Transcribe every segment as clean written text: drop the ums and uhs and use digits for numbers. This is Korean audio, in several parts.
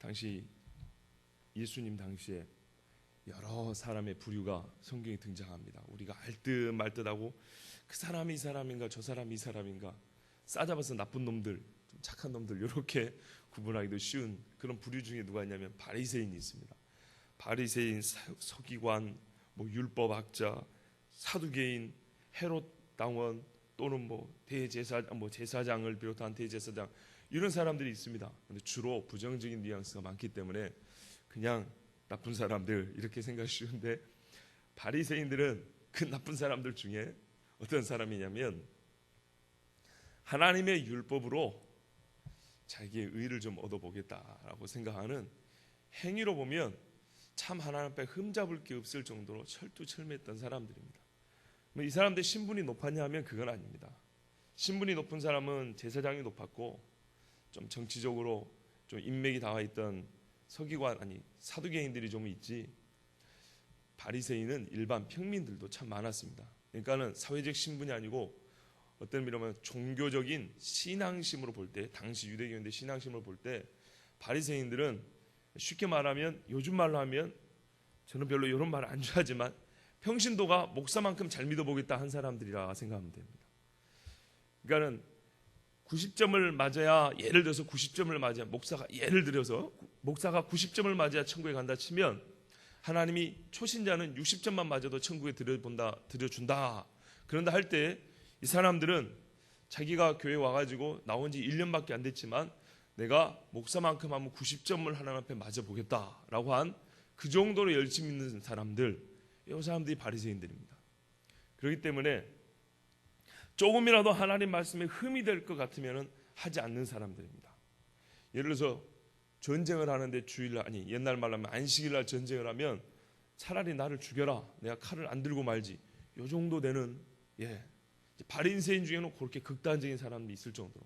당시 예수님 당시에 여러 사람의 부류가 성경에 등장합니다. 우리가 알듯 말듯하고 그 사람이 이 사람인가 저 사람이 이 사람인가 싸잡아서 나쁜 놈들, 좀 착한 놈들 이렇게 구분하기도 쉬운 그런 부류 중에 누가 있냐면 바리새인이 있습니다. 바리새인, 서기관, 율법학자, 사두개인, 헤롯 당원 또는 제사장을 비롯한 대제사장 이런 사람들이 있습니다. 근데 주로 부정적인 뉘앙스가 많기 때문에 그냥 나쁜 사람들 이렇게 생각이 쉬운데 바리새인들은 그 나쁜 사람들 중에 어떤 사람이냐면 하나님의 율법으로 자기의 의를 좀 얻어보겠다라고 생각하는 행위로 보면 참 하나님 앞에 흠잡을 게 없을 정도로 철두철미했던 사람들입니다. 이 사람들 신분이 높았냐 하면 그건 아닙니다. 신분이 높은 사람은 제사장이 높았고 좀 정치적으로 좀 인맥이 닿아 있던 사두개인들이 좀 있지 바리새인은 일반 평민들도 참 많았습니다. 그러니까는 사회적 신분이 아니고 어떤 의미로 보면 종교적인 신앙심으로 볼 때 당시 유대교인들 신앙심으로 볼 때 바리새인들은 쉽게 말하면 요즘 말로 하면 저는 별로 이런 말 안 좋아하지만 평신도가 목사만큼 잘 믿어보겠다 한 사람들이라 생각하면 됩니다. 그러니까는 90점을 맞아야 예를 들어서 90점을 맞아야 목사가 90점을 맞아야 천국에 간다 치면 하나님이 초신자는 60점만 맞아도 천국에 들여준다. 그런다 할 때 이 사람들은 자기가 교회 와가지고 나온 지 1년밖에 안 됐지만 내가 목사만큼 하면 90점을 하나님 앞에 맞아보겠다라고 한 그 정도로 열심히 있는 사람들 이 사람들이 바리새인들입니다. 그렇기 때문에 조금이라도 하나님 말씀에 흠이 될 것 같으면 하지 않는 사람들입니다. 예를 들어서 전쟁을 하는데 옛날 말로 하면 안식일날 전쟁을 하면 차라리 나를 죽여라 내가 칼을 안 들고 말지 이 정도 되는 바리새인 중에는 그렇게 극단적인 사람들이 있을 정도로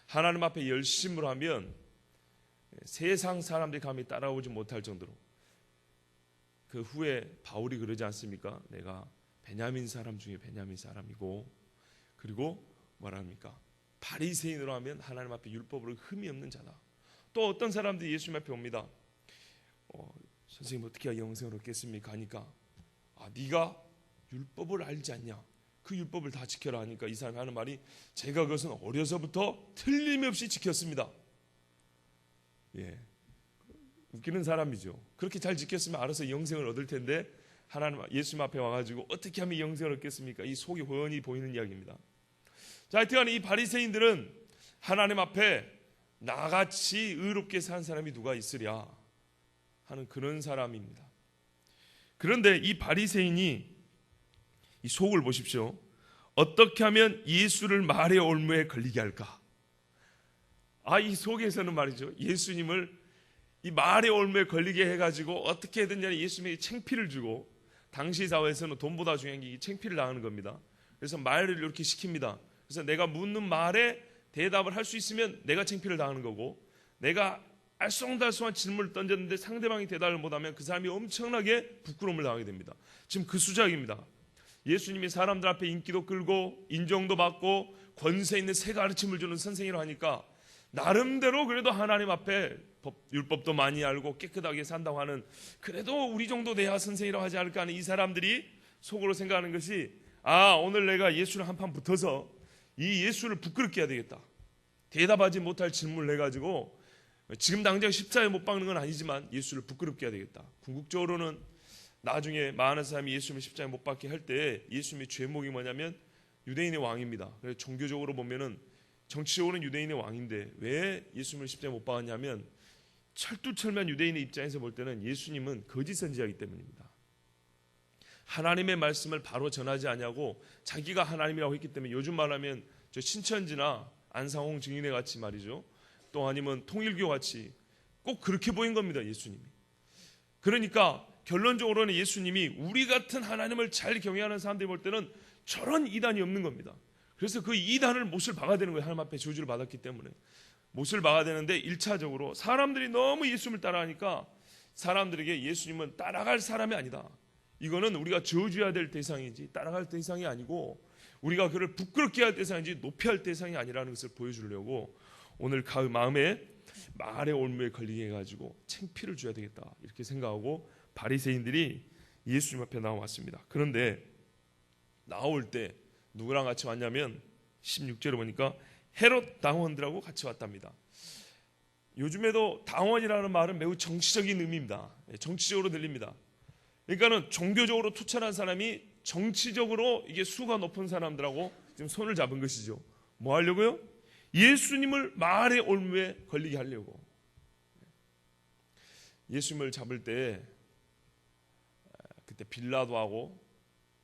하나님 앞에 열심으로 하면 세상 사람들이 감히 따라오지 못할 정도로 그 후에 바울이 그러지 않습니까? 내가 베냐민 사람 중에 베냐민 사람이고 그리고 뭐랍니까? 바리새인으로 하면 하나님 앞에 율법으로 흠이 없는 자다. 또 어떤 사람들이 예수님 앞에 옵니다. 선생님 어떻게 영생을 얻겠습니까? 하니까 네가 율법을 알지 않냐? 그 율법을 다 지켜라 하니까 이 사람이 하는 말이 제가 그것은 어려서부터 틀림없이 지켰습니다. 웃기는 사람이죠. 그렇게 잘 지켰으면 알아서 영생을 얻을 텐데 예수님 앞에 와가지고 어떻게 하면 영생을 얻겠습니까? 이 속이 훤히 보이는 이야기입니다. 자, 하여튼 이 바리새인들은 하나님 앞에 나같이 의롭게 산 사람이 누가 있으랴 하는 그런 사람입니다. 그런데 이 바리새인이 이 속을 보십시오. 어떻게 하면 예수를 말의 올무에 걸리게 할까? 이 속에서는 말이죠. 예수님을 이 말의 올무에 걸리게 해가지고 어떻게 해든 예수님에게 창피를 주고 당시 사회에서는 돈보다 중요한 게 이 창피를 당하는 겁니다. 그래서 말을 이렇게 시킵니다. 그래서 내가 묻는 말에 대답을 할 수 있으면 내가 창피를 당하는 거고 내가 알쏭달쏭한 질문을 던졌는데 상대방이 대답을 못하면 그 사람이 엄청나게 부끄러움을 당하게 됩니다. 지금 그 수작입니다. 예수님이 사람들 앞에 인기도 끌고 인정도 받고 권세 있는 새 가르침을 주는 선생이라고 하니까 나름대로 그래도 하나님 앞에 율법도 많이 알고 깨끗하게 산다고 하는 그래도 우리 정도 돼야 선생이라고 하지 않을까 하는 이 사람들이 속으로 생각하는 것이 오늘 내가 예수를 한판 붙어서 이 예수를 부끄럽게 해야 되겠다. 대답하지 못할 질문을 해가지고 지금 당장 십자가에 못 박는 건 아니지만 예수를 부끄럽게 해야 되겠다. 궁극적으로는 나중에 많은 사람이 예수님을 십자가에 못 박게 할 때 예수님의 죄목이 뭐냐면 유대인의 왕입니다. 그래서 종교적으로 보면은 정치적으로는 유대인의 왕인데 왜 예수님을 십자가에 못 박았냐면 철두철미한 유대인의 입장에서 볼 때는 예수님은 거짓 선지자이기 때문입니다. 하나님의 말씀을 바로 전하지 않냐고 자기가 하나님이라고 했기 때문에 요즘 말하면 저 신천지나 안상홍 증인회 같이 말이죠. 또 아니면 통일교 같이 꼭 그렇게 보인 겁니다. 예수님이. 그러니까 결론적으로는 예수님이 우리 같은 하나님을 잘 경외하는 사람들이 볼 때는 저런 이단이 없는 겁니다. 그래서 그 이단을 못을 박아야 되는 거예요. 하나님 앞에 저주를 받았기 때문에 못을 박아야 되는데 1차적으로 사람들이 너무 예수님을 따라하니까 사람들에게 예수님은 따라갈 사람이 아니다. 이거는 우리가 저주해야 될 대상이지 따라갈 대상이 아니고 우리가 그를 부끄럽게 할 대상이지 높이 할 대상이 아니라는 것을 보여주려고 오늘 마음에 말의 올무에 걸리게 해가지고 창피를 줘야 되겠다 이렇게 생각하고 바리새인들이 예수님 앞에 나왔습니다. 그런데 나올 때 누구랑 같이 왔냐면 16절에 보니까 헤롯 당원들하고 같이 왔답니다. 요즘에도 당원이라는 말은 매우 정치적인 의미입니다. 정치적으로 들립니다. 그러니까는 종교적으로 투철한 사람이 정치적으로 이게 수가 높은 사람들하고 지금 손을 잡은 것이죠. 뭐 하려고요? 예수님을 말의 올무에 걸리게 하려고. 예수님을 잡을 때 그때 빌라도하고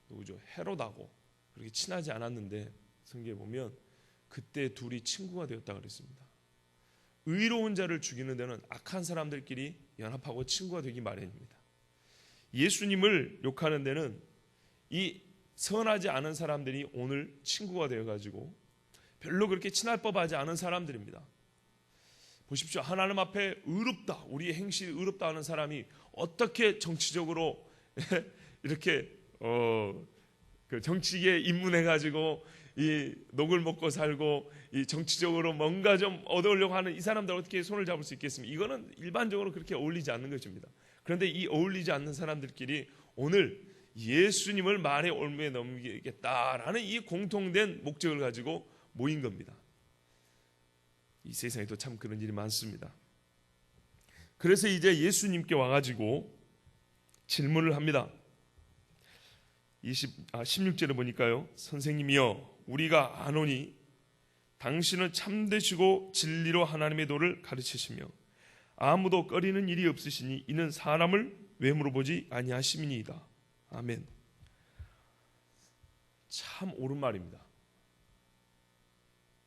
누구죠? 헤롯하고 그렇게 친하지 않았는데 성경에 보면 그때 둘이 친구가 되었다 그랬습니다. 의로운 자를 죽이는 데는 악한 사람들끼리 연합하고 친구가 되기 마련입니다. 예수님을 욕하는 데는 이 선하지 않은 사람들이 오늘 친구가 되어가지고 별로 그렇게 친할 법하지 않은 사람들입니다. 보십시오. 하나님 앞에 의롭다, 우리의 행실이 의롭다 하는 사람이 어떻게 정치적으로 이렇게 그 정치계에 입문해가지고 이 녹을 먹고 살고 이 정치적으로 뭔가 좀 얻으려고 하는 이 사람들 어떻게 손을 잡을 수 있겠습니까? 이거는 일반적으로 그렇게 어울리지 않는 것입니다. 그런데 이 어울리지 않는 사람들끼리 오늘 예수님을 말의 올무에 넘기겠다라는 이 공통된 목적을 가지고 모인 겁니다. 이 세상에도 참 그런 일이 많습니다. 그래서 이제 예수님께 와가지고 질문을 합니다. 16절에 보니까요. 선생님이여 우리가 아노니 당신은 참되시고 진리로 하나님의 도를 가르치시며 아무도 꺼리는 일이 없으시니 이는 사람을 왜 물어보지 아니하심이니이다. 아멘. 참 옳은 말입니다.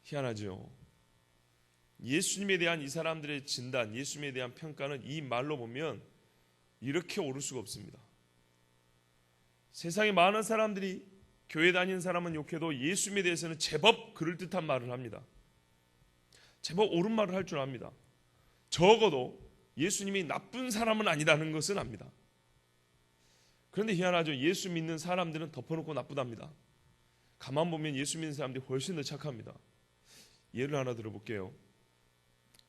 희한하죠. 예수님에 대한 이 사람들의 진단, 예수님에 대한 평가는 이 말로 보면 이렇게 옳을 수가 없습니다. 세상에 많은 사람들이 교회 다니는 사람은 욕해도 예수님에 대해서는 제법 그럴듯한 말을 합니다. 제법 옳은 말을 할 줄 압니다. 적어도 예수님이 나쁜 사람은 아니라는 것은 압니다. 그런데 희한하죠. 예수 믿는 사람들은 덮어놓고 나쁘답니다. 가만 보면 예수 믿는 사람들이 훨씬 더 착합니다. 예를 하나 들어볼게요.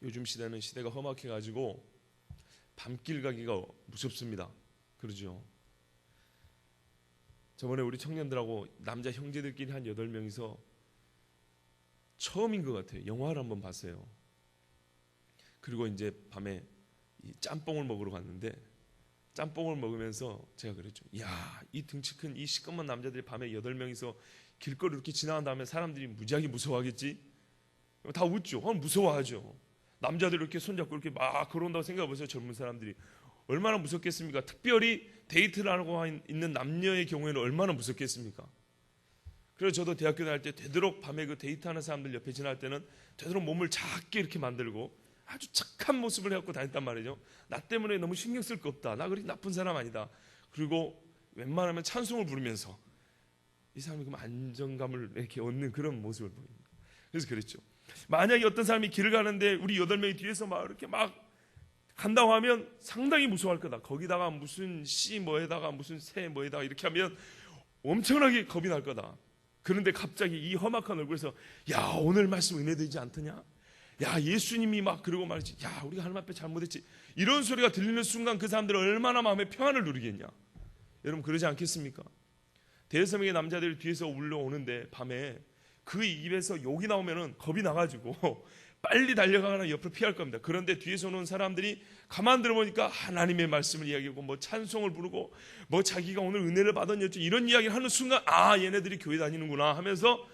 요즘 시대는 시대가 험악해가지고 밤길 가기가 무섭습니다. 그러죠. 저번에 우리 청년들하고 남자 형제들끼리 한 8명이서 처음인 것 같아요. 영화를 한번 봤어요. 그리고 이제 밤에 이 짬뽕을 먹으러 갔는데 짬뽕을 먹으면서 제가 그랬죠. 야, 이 등치 큰 이 시꺼먼 남자들이 밤에 8명이서 길거리 이렇게 지나간 다음에 사람들이 무지하게 무서워하겠지? 다 웃죠. 무서워하죠. 남자들 이렇게 손잡고 이렇게 막 걸어온다고 생각해보세요. 젊은 사람들이. 얼마나 무섭겠습니까? 특별히 데이트를 하고 있는 남녀의 경우에는 얼마나 무섭겠습니까? 그래서 저도 대학교 다닐 때 되도록 밤에 그 데이트하는 사람들 옆에 지날 때는 되도록 몸을 작게 이렇게 만들고 아주 착한 모습을 해갖고 다녔단 말이죠. 나 때문에 너무 신경 쓸 거 없다. 나 그렇게 나쁜 사람 아니다. 그리고 웬만하면 찬송을 부르면서 이 사람이 그럼 안정감을 이렇게 얻는 그런 모습을 보입니다. 그래서 그랬죠. 만약에 어떤 사람이 길을 가는데 우리 8명이 뒤에서 막 이렇게 막 간다고 하면 상당히 무서워할 거다. 거기다가 무슨 씨 뭐에다가 무슨 새 뭐에다가 이렇게 하면 엄청나게 겁이 날 거다. 그런데 갑자기 이 험악한 얼굴에서 야 오늘 말씀 은혜되지 않더냐? 야 예수님이 막 그러고 말이지. 야 우리가 하나님 앞에 잘못했지. 이런 소리가 들리는 순간 그 사람들은 얼마나 마음의 평안을 누리겠냐. 여러분 그러지 않겠습니까? 대여섯 명의 남자들이 뒤에서 울려오는데 밤에 그 입에서 욕이 나오면은 겁이 나가지고 빨리 달려가거나 옆으로 피할 겁니다. 그런데 뒤에서 오는 사람들이 가만 들어보니까 하나님의 말씀을 이야기하고 뭐 찬송을 부르고 뭐 자기가 오늘 은혜를 받았냐 이런 이야기를 하는 순간 아 얘네들이 교회 다니는구나 하면서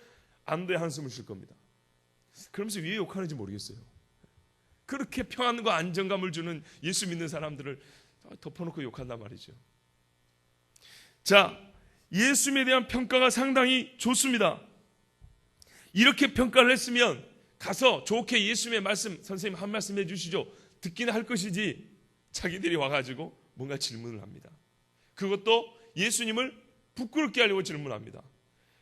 안도의 한숨을 쉴 겁니다. 그러면서 왜 욕하는지 모르겠어요. 그렇게 평안과 안정감을 주는 예수 믿는 사람들을 덮어놓고 욕한단 말이죠. 자, 예수님에 대한 평가가 상당히 좋습니다. 이렇게 평가를 했으면 가서 좋게 예수님의 말씀 선생님 한 말씀 해주시죠. 듣기는 할 것이지 자기들이 와가지고 뭔가 질문을 합니다. 그것도 예수님을 부끄럽게 하려고 질문합니다.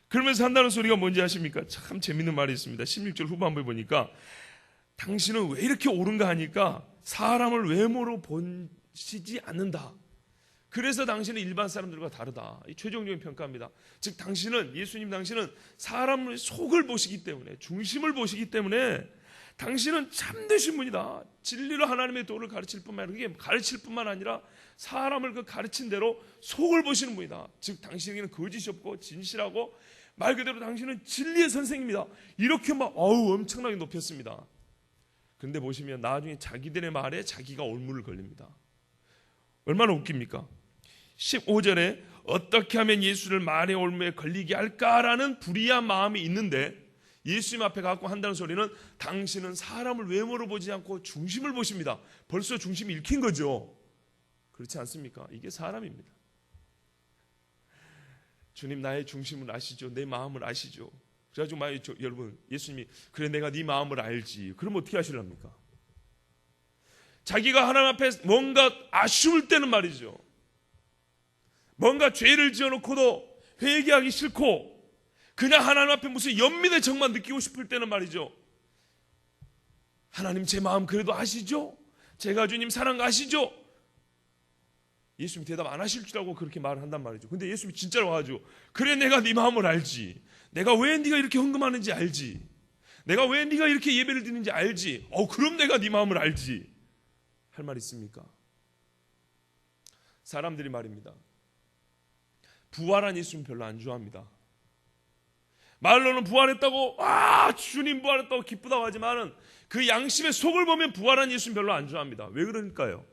그러면서 한다는 소리가 뭔지 아십니까? 참 재밌는 말이 있습니다. 16절 후반부에 보니까 당신은 왜 이렇게 옳은가 하니까 사람을 외모로 보시지 않는다. 그래서 당신은 일반 사람들과 다르다. 이 최종적인 평가입니다. 즉 당신은 예수님 당신은 사람의 속을 보시기 때문에 중심을 보시기 때문에 당신은 참되신 분이다. 진리로 하나님의 도를 가르칠 뿐만 아니라 그게 가르칠 뿐만 아니라 사람을 그 가르친 대로 속을 보시는 분이다. 즉 당신에게는 거짓이 없고 진실하고 말 그대로 당신은 진리의 선생입니다. 이렇게 막 엄청나게 높였습니다. 근데 보시면 나중에 자기들의 말에 자기가 올무를 걸립니다. 얼마나 웃깁니까? 15절에 어떻게 하면 예수를 말의 올무에 걸리게 할까라는 불의한 마음이 있는데 예수님 앞에 갖고 한다는 소리는 당신은 사람을 외모로 보지 않고 중심을 보십니다. 벌써 중심이 읽힌 거죠. 그렇지 않습니까? 이게 사람입니다. 주님 나의 중심을 아시죠? 내 마음을 아시죠? 그래가지고 여러분 예수님이 그래 내가 네 마음을 알지. 그럼 어떻게 하시랍니까? 자기가 하나님 앞에 뭔가 아쉬울 때는 말이죠. 뭔가 죄를 지어놓고도 회개하기 싫고 그냥 하나님 앞에 무슨 연민의 정만 느끼고 싶을 때는 말이죠. 하나님 제 마음 그래도 아시죠? 제가 주님 사랑 아시죠? 예수님이 대답 안 하실 줄 알고 그렇게 말을 한단 말이죠. 근데 예수님이 진짜로 와가지고 그래 내가 네 마음을 알지. 내가 왜 네가 이렇게 헌금하는지 알지. 내가 왜 네가 이렇게 예배를 드리는지 알지. 그럼 내가 네 마음을 알지. 할 말 있습니까? 사람들이 말입니다. 부활한 예수님 별로 안 좋아합니다. 말로는 부활했다고 주님 부활했다고 기쁘다고 하지만은 그 양심의 속을 보면 부활한 예수님 별로 안 좋아합니다. 왜 그러니까요?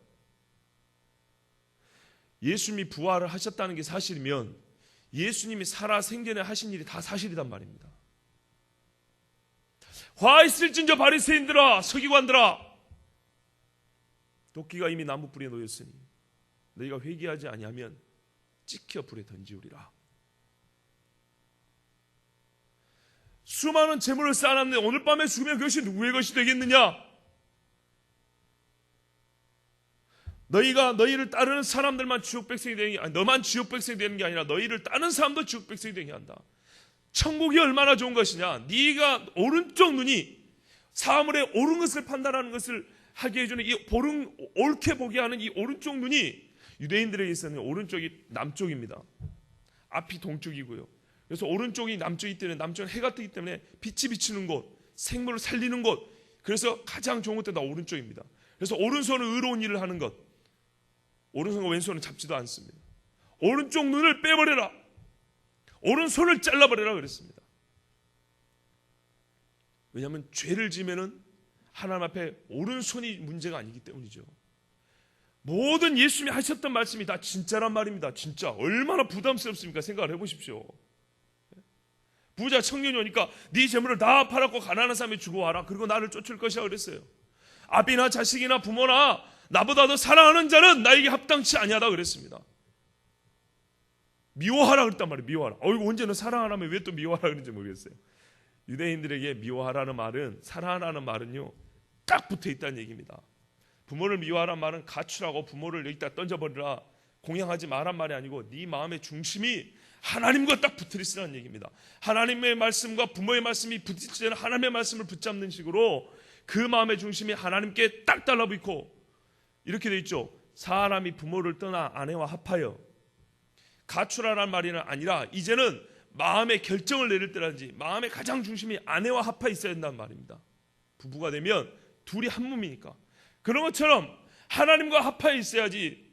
예수님이 부활을 하셨다는 게 사실이면 예수님이 살아 생전에 하신 일이 다 사실이란 말입니다. 화 있을진저 바리새인들아 서기관들아 도끼가 이미 나무 뿌리에 놓였으니 너희가 회개하지 아니하면 찍혀 불에 던지우리라. 수많은 재물을 쌓아놨는데 오늘 밤에 죽으면 그것이 누구의 것이 되겠느냐? 너희를 따르는 사람들만 지옥 백성이 되는 게 아니, 너만 지옥 백성이 되는 게 아니라 너희를 따르는 사람도 지옥 백성이 되게 한다. 천국이 얼마나 좋은 것이냐? 네가 오른쪽 눈이 사물의 옳은 것을 판단하는 것을 하게 해주는 이 옳게 보게 하는 이 오른쪽 눈이 유대인들에게 있어서는 오른쪽이 남쪽입니다. 앞이 동쪽이고요. 그래서 오른쪽이 남쪽이기 때문에 남쪽은 해가 뜨기 때문에 빛이 비치는 곳, 생물을 살리는 곳. 그래서 가장 좋은 것도 다 오른쪽입니다. 그래서 오른손은 의로운 일을 하는 것. 오른손과 왼손은 잡지도 않습니다. 오른쪽 눈을 빼버려라. 오른손을 잘라버려라 그랬습니다. 왜냐하면 죄를 지으면은 하나님 앞에 오른손이 문제가 아니기 때문이죠. 모든 예수님이 하셨던 말씀이 다 진짜란 말입니다. 진짜 얼마나 부담스럽습니까? 생각을 해보십시오. 부자 청년이 오니까 네 재물을 다 팔았고 가난한 사람이 주고 와라. 그리고 나를 쫓을 것이야 그랬어요. 아비나 자식이나 부모나 나보다 더 사랑하는 자는 나에게 합당치 아니하다 그랬습니다. 미워하라 그랬단 말이에요. 미워하라. 이거 언제는 사랑하라면 왜 또 미워하라 그런지 모르겠어요. 유대인들에게 미워하라는 말은 사랑하라는 말은요 딱 붙어있다는 얘기입니다. 부모를 미워하라는 말은 가출하고 부모를 여기다 던져버리라 공양하지 마란 말이 아니고 네 마음의 중심이 하나님과 딱 붙어있으라는 얘기입니다. 하나님의 말씀과 부모의 말씀이 부딪히는 하나님의 말씀을 붙잡는 식으로 그 마음의 중심이 하나님께 딱 달라붙고 이렇게 돼 있죠. 사람이 부모를 떠나 아내와 합하여 가출하라는 말이 아니라 이제는 마음의 결정을 내릴 때라든지 마음의 가장 중심이 아내와 합하 있어야 된다는 말입니다. 부부가 되면 둘이 한 몸이니까 그런 것처럼 하나님과 합하여 있어야지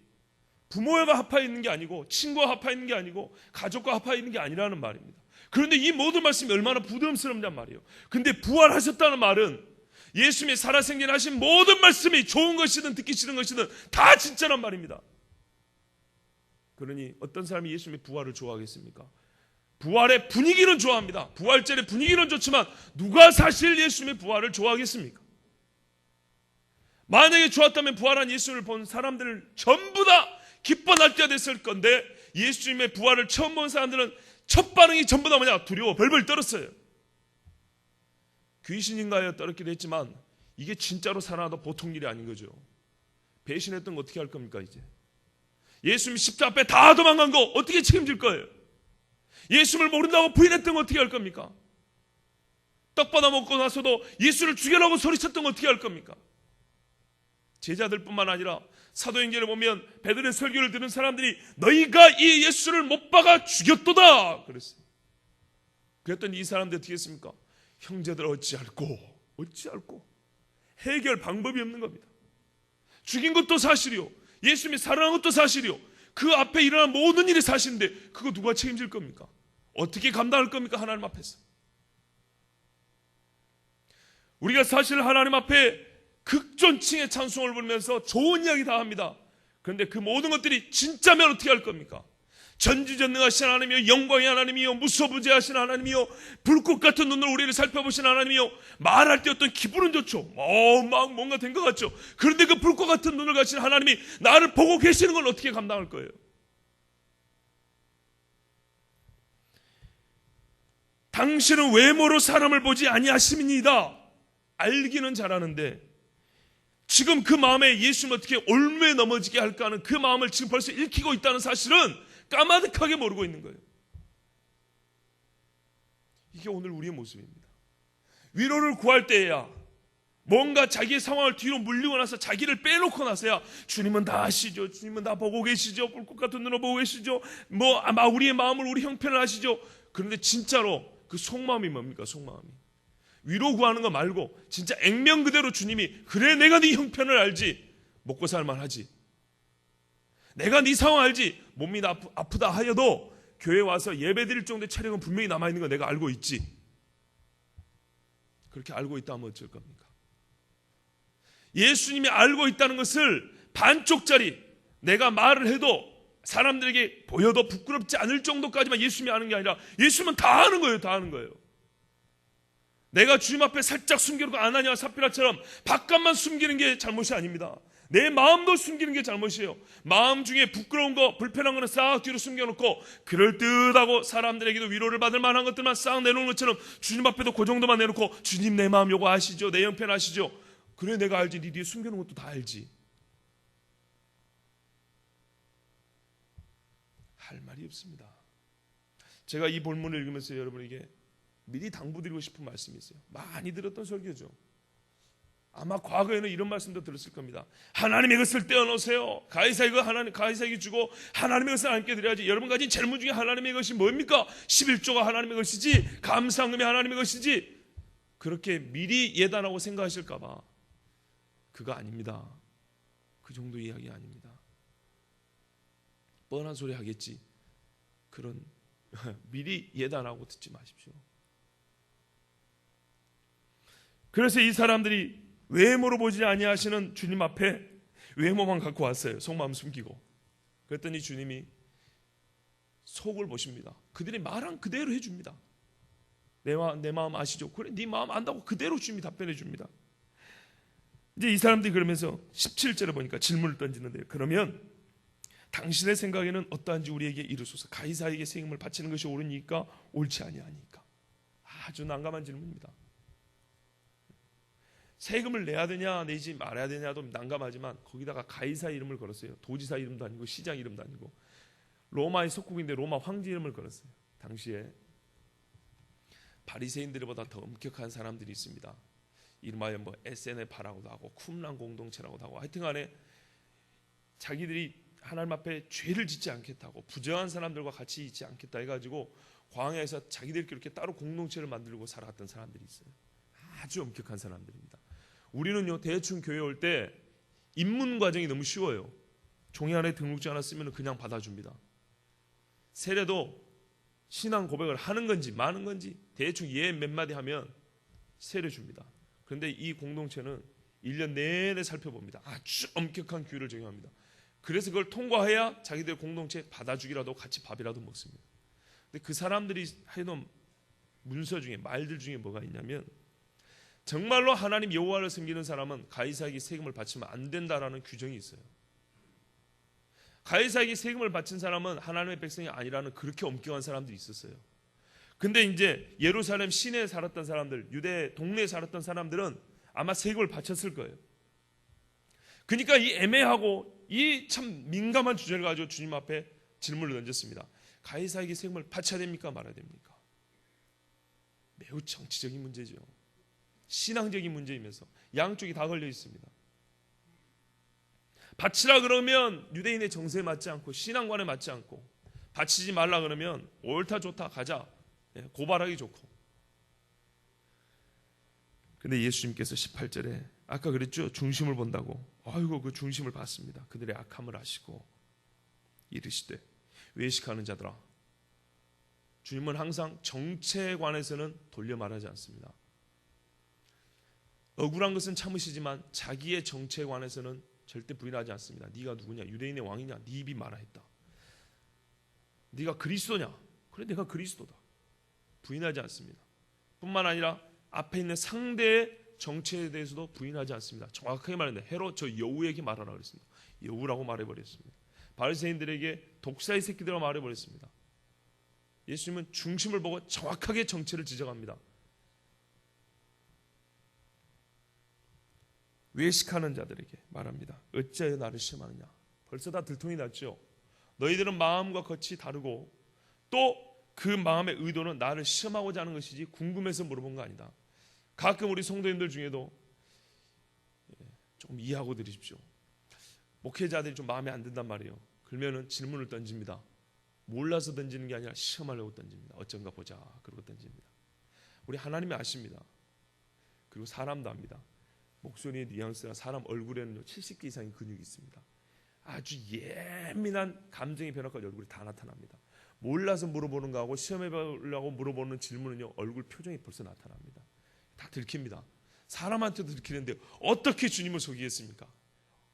부모와 합하여 있는 게 아니고 친구와 합하여 있는 게 아니고 가족과 합하여 있는 게 아니라는 말입니다. 그런데 이 모든 말씀이 얼마나 부담스럽냔 말이에요. 근데 부활하셨다는 말은 예수님이 살아생전하신 모든 말씀이 좋은 것이든 듣기 싫은 것이든 다 진짜란 말입니다. 그러니 어떤 사람이 예수님의 부활을 좋아하겠습니까? 부활의 분위기는 좋아합니다. 부활절의 분위기는 좋지만 누가 사실 예수님의 부활을 좋아하겠습니까? 만약에 좋았다면 부활한 예수를 본 사람들 전부 다 기뻐 날뛰어 됐을 건데 예수님의 부활을 처음 본 사람들은 첫 반응이 전부 다 뭐냐? 두려워 벌벌 떨었어요. 귀신인가요? 떨었기도 했지만 이게 진짜로 살아나도 보통 일이 아닌 거죠. 배신했던 거 어떻게 할 겁니까 이제? 예수님 십자가 앞에 다 도망간 거 어떻게 책임질 거예요? 예수님을 모른다고 부인했던 거 어떻게 할 겁니까? 떡 받아 먹고 나서도 예수를 죽여라고 소리쳤던 거 어떻게 할 겁니까? 제자들뿐만 아니라 사도행전을 보면 베드로의 설교를 들은 사람들이 너희가 이 예수를 못 박아 죽였도다 그랬어요. 그랬더니 이 사람들 어떻게 했습니까? 형제들 어찌할꼬 해결 방법이 없는 겁니다. 죽인 것도 사실이요, 예수님이 살아난 것도 사실이요, 그 앞에 일어난 모든 일이 사실인데 그거 누가 책임질 겁니까? 어떻게 감당할 겁니까? 하나님 앞에서. 우리가 사실 하나님 앞에 극존칭의 찬송을 부르면서 좋은 이야기 다 합니다. 그런데 그 모든 것들이 진짜면 어떻게 할 겁니까? 전지전능하신 하나님이여, 영광의 하나님이여, 무소부재하신 하나님이여, 불꽃 같은 눈으로 우리를 살펴보신 하나님이여, 말할 때 어떤 기분은 좋죠. 막 뭔가 된 것 같죠. 그런데 그 불꽃 같은 눈을 가진 하나님이 나를 보고 계시는 걸 어떻게 감당할 거예요? 당신은 외모로 사람을 보지 아니하심이니이다. 알기는 잘하는데 지금 그 마음에 예수님 어떻게 올무에 넘어지게 할까 하는 그 마음을 지금 벌써 읽히고 있다는 사실은 까마득하게 모르고 있는 거예요. 이게 오늘 우리의 모습입니다. 위로를 구할 때에야 뭔가 자기의 상황을 뒤로 물리고 나서 자기를 빼놓고 나서야 주님은 다 아시죠, 주님은 다 보고 계시죠, 불꽃 같은 눈으로 보고 계시죠, 아마 우리의 마음을, 우리 형편을 아시죠. 그런데 진짜로 그 속마음이 뭡니까? 속마음이 위로 구하는 거 말고 진짜 액면 그대로 주님이 그래 내가 네 형편을 알지, 먹고 살만 하지, 내가 네 상황 알지, 몸이 아프다 하여도 교회 와서 예배드릴 정도의 체력은 분명히 남아있는 거 내가 알고 있지. 그렇게 알고 있다면 어쩔 겁니까? 예수님이 알고 있다는 것을 반쪽짜리 내가 말을 해도 사람들에게 보여도 부끄럽지 않을 정도까지만 예수님이 아는 게 아니라 예수님은 다 아는 거예요. 다 아는 거예요. 내가 주님 앞에 살짝 숨겨놓고 아나니아와 삽비라처럼 바깥만 숨기는 게 잘못이 아닙니다. 내 마음도 숨기는 게 잘못이에요. 마음 중에 부끄러운 거, 불편한 거는 싹 뒤로 숨겨놓고 그럴듯하고 사람들에게도 위로를 받을 만한 것들만 싹 내놓은 것처럼 주님 앞에도 그 정도만 내놓고 주님 내 마음 요거 아시죠? 내 형편 아시죠? 그래 내가 알지. 네 뒤에 숨겨놓은 것도 다 알지. 할 말이 없습니다. 제가 이 본문을 읽으면서 여러분에게 미리 당부드리고 싶은 말씀이 있어요. 많이 들었던 설교죠. 아마 과거에는 이런 말씀도 들었을 겁니다. 하나님의 것을 떼어놓으세요. 가이사에게 주고 하나님의 것을 하나님께 드려야지. 여러분 가진 재물 중에 하나님의 것이 뭡니까? 11조가 하나님의 것이지, 감사금이 하나님의 것이지. 그렇게 미리 예단하고 생각하실까 봐. 그거 아닙니다. 그 정도 이야기 아닙니다. 뻔한 소리 하겠지. 그런 미리 예단하고 듣지 마십시오. 그래서 이 사람들이 외모로 보지 아니하시는 주님 앞에 외모만 갖고 왔어요. 속마음 숨기고. 그랬더니 주님이 속을 보십니다. 그들이 말한 그대로 해줍니다. 내 마음 아시죠? 그래 네 마음 안다고 그대로 주님이 답변해 줍니다. 이제 이 사람들이 그러면서 17절에 보니까 질문을 던지는데요. 그러면 당신의 생각에는 어떠한지 우리에게 이르소서. 가이사에게 세금을 바치는 것이 옳으니까 옳지 아니하니까. 아주 난감한 질문입니다. 세금을 내야 되냐 내지 말아야 되냐도 난감하지만 거기다가 가이사 이름을 걸었어요. 도지사 이름도 아니고 시장 이름도 아니고 로마의 속국인데 로마 황제 이름을 걸었어요. 당시에 바리새인들보다 더 엄격한 사람들이 있습니다. 이름하여 SNF라고도 하고 쿰란 공동체라고도 하고 하여튼간에 자기들이 하나님 앞에 죄를 짓지 않겠다고 부정한 사람들과 같이 있지 않겠다 해가지고 광야에서 자기들끼리 이렇게 따로 공동체를 만들고 살아갔던 사람들이 있어요. 아주 엄격한 사람들입니다. 우리는요 대충 교회 올 때 입문 과정이 너무 쉬워요. 종이 안에 등록증 하나 쓰면 그냥 받아줍니다. 세례도 신앙 고백을 하는 건지 마는 건지 대충 예 몇 마디 하면 세례 줍니다. 그런데 이 공동체는 1년 내내 살펴봅니다. 아주 엄격한 규율을 적용합니다. 그래서 그걸 통과해야 자기들 공동체 받아주기라도 같이 밥이라도 먹습니다. 근데 그 사람들이 해놓은 문서 중에 말들 중에 뭐가 있냐면 정말로 하나님 여호와를 섬기는 사람은 가이사에게 세금을 바치면 안 된다라는 규정이 있어요. 가이사에게 세금을 바친 사람은 하나님의 백성이 아니라는 그렇게 엄격한 사람들이 있었어요. 근데 이제 예루살렘 시내에 살았던 사람들, 유대 동네에 살았던 사람들은 아마 세금을 바쳤을 거예요. 그러니까 이 애매하고 이 참 민감한 주제를 가지고 주님 앞에 질문을 던졌습니다. 가이사에게 세금을 바쳐야 됩니까? 말아야 됩니까? 매우 정치적인 문제죠. 신앙적인 문제이면서 양쪽이 다 걸려 있습니다. 바치라 그러면 유대인의 정세에 맞지 않고 신앙관에 맞지 않고, 바치지 말라 그러면 옳다 좋다 가자 고발하기 좋고. 근데 예수님께서 18절에 아까 그랬죠? 중심을 본다고. 아이고 그 중심을 봤습니다. 그들의 악함을 아시고 이르시되 외식하는 자들아. 주님은 항상 정체에 관해서는 돌려 말하지 않습니다. 억울한 것은 참으시지만 자기의 정체에 관해서는 절대 부인하지 않습니다. 네가 누구냐? 유대인의 왕이냐? 네 입이 말하였다. 네가 그리스도냐? 그래 내가 그리스도다. 부인하지 않습니다. 뿐만 아니라 앞에 있는 상대의 정체에 대해서도 부인하지 않습니다. 정확하게 말했는데 헤롯 저 여우에게 말하라 그랬습니다. 여우라고 말해버렸습니다. 바리새인들에게 독사의 새끼들이라고 말해버렸습니다. 예수님은 중심을 보고 정확하게 정체를 지적합니다. 외식하는 자들에게 말합니다. 어찌하여 나를 시험하느냐. 벌써 다 들통이 났죠. 너희들은 마음과 겉이 다르고 또 그 마음의 의도는 나를 시험하고자 하는 것이지 궁금해서 물어본 거 아니다. 가끔 우리 성도님들 중에도 조금 이해하고 드리십시오. 목회자들이 좀 마음에 안 든단 말이에요. 그러면은 질문을 던집니다. 몰라서 던지는 게 아니라 시험하려고 던집니다. 어쩐가 보자 그러고 던집니다. 우리 하나님이 아십니다. 그리고 사람도 압니다. 목소리의 뉘앙스나 사람 얼굴에는요 70개 이상의 근육이 있습니다. 아주 예민한 감정의 변화까지 얼굴이 다 나타납니다. 몰라서 물어보는 거하고 시험해보려고 물어보는 질문은요 얼굴 표정이 벌써 나타납니다. 다 들킵니다. 사람한테도 들키는데 어떻게 주님을 속이겠습니까?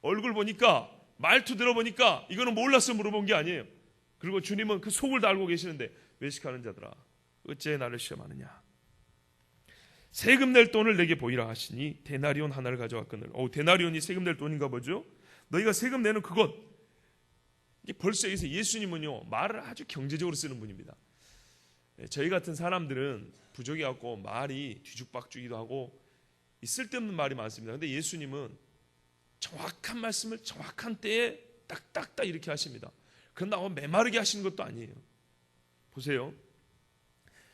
얼굴 보니까 말투 들어보니까 이거는 몰라서 물어본 게 아니에요. 그리고 주님은 그 속을 다 알고 계시는데 외식하는 자들아 어찌해 나를 시험하느냐. 세금 낼 돈을 내게 보이라 하시니 데나리온 하나를 가져왔거늘. 데나리온이 세금 낼 돈인가 보죠. 너희가 세금 내는 그것. 이게 벌써 여기서 예수님은요 말을 아주 경제적으로 쓰는 분입니다. 저희 같은 사람들은 부족해 갖고 말이 뒤죽박죽이기도 하고 쓸데없는 말이 많습니다. 그런데 예수님은 정확한 말씀을 정확한 때에 딱딱딱 이렇게 하십니다. 그런다고 메마르게 하시는 것도 아니에요. 보세요.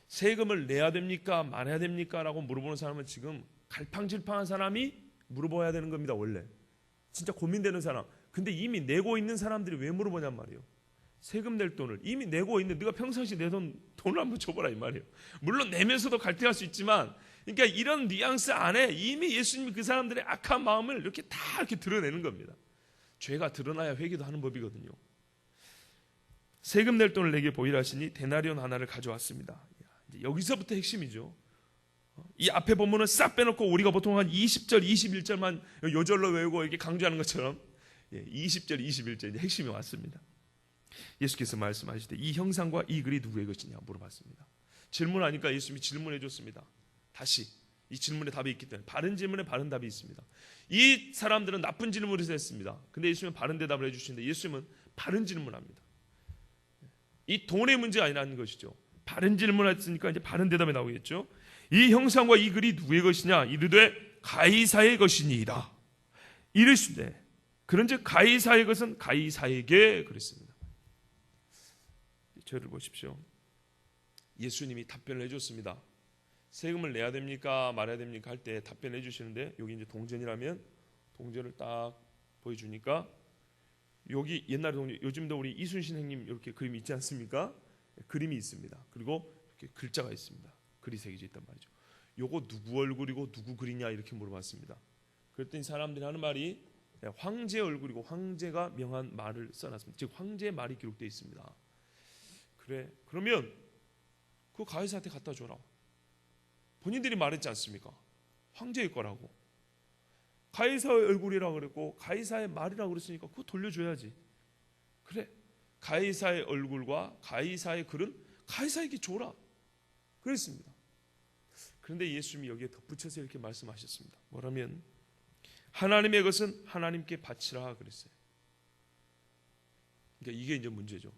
세금을 내야 됩니까? 말아야 됩니까? 라고 물어보는 사람은 지금 갈팡질팡한 사람이 물어봐야 되는 겁니다. 원래 진짜 고민되는 사람. 근데 이미 내고 있는 사람들이 왜 물어보냔 말이에요. 세금 낼 돈을 이미 내고 있는데 네가 평상시 내돈 돈을 한번 줘보라 이 말이에요. 물론 내면서도 갈등할 수 있지만 그러니까 이런 뉘앙스 안에 이미 예수님이 그 사람들의 악한 마음을 이렇게 다 이렇게 드러내는 겁니다. 죄가 드러나야 회개도 하는 법이거든요. 세금 낼 돈을 내게 보이라 하시니 데나리온 하나를 가져왔습니다. 이제 여기서부터 핵심이죠. 이 앞에 본문은 싹 빼놓고 우리가 보통 한 20절, 21절만 요절로 외우고 이렇게 강조하는 것처럼 20절, 21절 이제 핵심이 왔습니다. 예수께서 말씀하시되 이 형상과 이 글이 누구의 것이냐 물어봤습니다. 질문하니까 예수님이 질문해 줬습니다. 다시 이 질문에 답이 있기 때문에 바른 질문에 바른 답이 있습니다. 이 사람들은 나쁜 질문을 했습니다. 근데 예수님은 바른 대답을 해주시는데 예수님은 바른 질문합니다. 이 돈의 문제가 아니라는 것이죠. 바른 질문을 했으니까 이제 바른 대답이 나오겠죠. 이 형상과 이 글이 누구의 것이냐 이르되 가이사의 것이니이다. 이르시되 그런즉 가이사의 것은 가이사에게 그랬습니다. 저를 보십시오. 예수님이 답변을 해줬습니다. 세금을 내야 됩니까 말아야 됩니까 할 때 답변을 해주시는데 여기 이제 동전이라면 동전을 딱 보여주니까 여기 옛날에 동전 요즘도 우리 이순신 형님 이렇게 그림이 있지 않습니까? 그림이 있습니다. 그리고 이렇게 글자가 있습니다. 글이 새겨져 있단 말이죠. 요거 누구 얼굴이고 누구 글이냐 이렇게 물어봤습니다. 그랬더니 사람들이 하는 말이 황제 얼굴이고 황제가 명한 말을 써놨습니다. 즉 황제의 말이 기록되어 있습니다. 그래 그러면 그 가이사한테 갖다 줘라. 본인들이 말했지 않습니까? 황제의 거라고. 가이사의 얼굴이라고 그랬고 가이사의 말이라고 그랬으니까 그거 돌려줘야지. 그래 가이사의 얼굴과 가이사의 글은 가이사에게 줘라 그랬습니다. 그런데 예수님이 여기에 덧붙여서 이렇게 말씀하셨습니다. 뭐라면 하나님의 것은 하나님께 바치라 그랬어요. 그러니까 이게 이제 문제죠.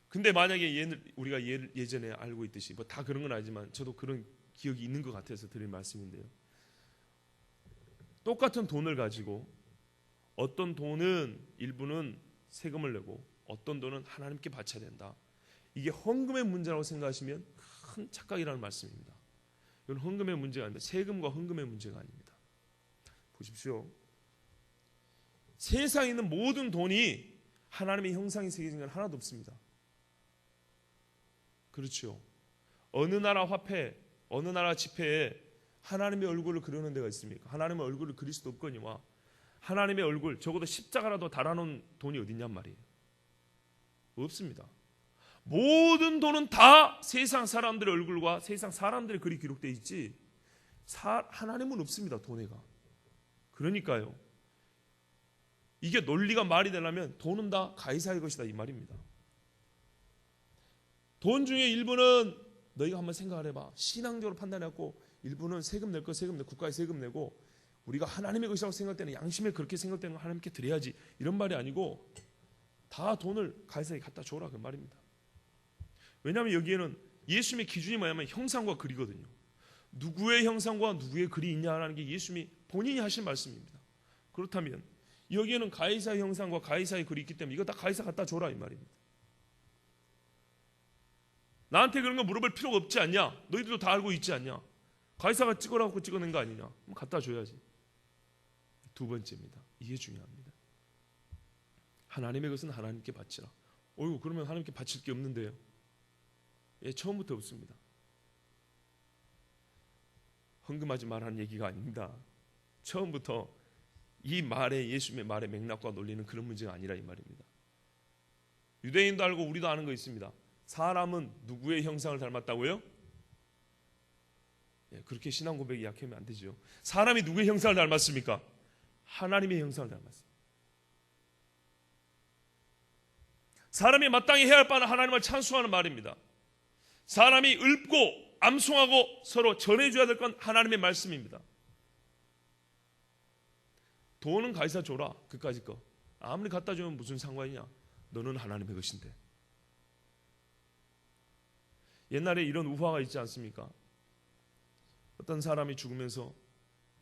근데 만약에 우리가 예전에 알고 있듯이 뭐 다 그런 건 아니지만 저도 그런 기억이 있는 것 같아서 드릴 말씀인데요. 똑같은 돈을 가지고 어떤 돈은 일부는 세금을 내고 어떤 돈은 하나님께 바쳐야 된다. 이게 헌금의 문제라고 생각하시면 큰 착각이라는 말씀입니다. 이건 헌금의 문제가 아닙니다. 세금과 헌금의 문제가 아닙니다. 보십시오. 세상에 있는 모든 돈이 하나님의 형상이 새겨진 건 하나도 없습니다. 그렇죠. 어느 나라 화폐, 어느 나라 지폐에 하나님의 얼굴을 그리는 데가 있습니까? 하나님의 얼굴을 그릴 수도 없거니와 하나님의 얼굴, 적어도 십자가라도 달아놓은 돈이 어딨냔 말이에요. 없습니다. 모든 돈은 다 세상 사람들의 얼굴과 세상 사람들의 글이 기록되어 있지 하나님은 없습니다. 돈에가. 그러니까요, 이게 논리가 말이 되려면 돈은 다 가이사의 것이다 이 말입니다. 돈 중에 일부는 너희가 한번 생각을 해봐. 신앙적으로 판단해갖고 일부는 세금 낼 거 세금 내고 국가에 세금 내고 우리가 하나님의 것이라고 생각할 때는 양심에 그렇게 생각되는 거 하나님께 드려야지 이런 말이 아니고 다 돈을 가이사에게 갖다 줘라 그 말입니다. 왜냐하면 여기에는 예수님의 기준이 뭐냐면 형상과 글이거든요. 누구의 형상과 누구의 글이 있냐라는 게 예수님이 본인이 하신 말씀입니다. 그렇다면 여기에는 가이사의 형상과 가이사의 글이 있기 때문에 이거 다 가이사 갖다 줘라 이 말입니다. 나한테 그런 거 물어볼 필요가 없지 않냐? 너희들도 다 알고 있지 않냐? 가이사가 찍어라고 찍어낸 거 아니냐? 그럼 갖다 줘야지. 두 번째입니다. 이게 중요합니다. 하나님의 것은 하나님께 바치라. 어이구 그러면 하나님께 바칠 게 없는데요. 예, 처음부터 없습니다. 헌금하지 말라는 얘기가 아닙니다. 처음부터 이 말에 예수님의 말의 맥락과 논리는 그런 문제가 아니라 이 말입니다. 유대인도 알고 우리도 아는 거 있습니다. 사람은 누구의 형상을 닮았다고요? 예, 그렇게 신앙 고백이 약하면 안 되죠. 사람이 누구의 형상을 닮았습니까? 하나님의 형상을 닮았습니다. 사람이 마땅히 해야 할 바는 하나님을 찬송하는 말입니다. 사람이 읊고 암송하고 서로 전해줘야 될 건 하나님의 말씀입니다. 돈은 가이사 줘라. 그까짓 거 아무리 갖다 주면 무슨 상관이냐. 너는 하나님의 것인데. 옛날에 이런 우화가 있지 않습니까? 어떤 사람이 죽으면서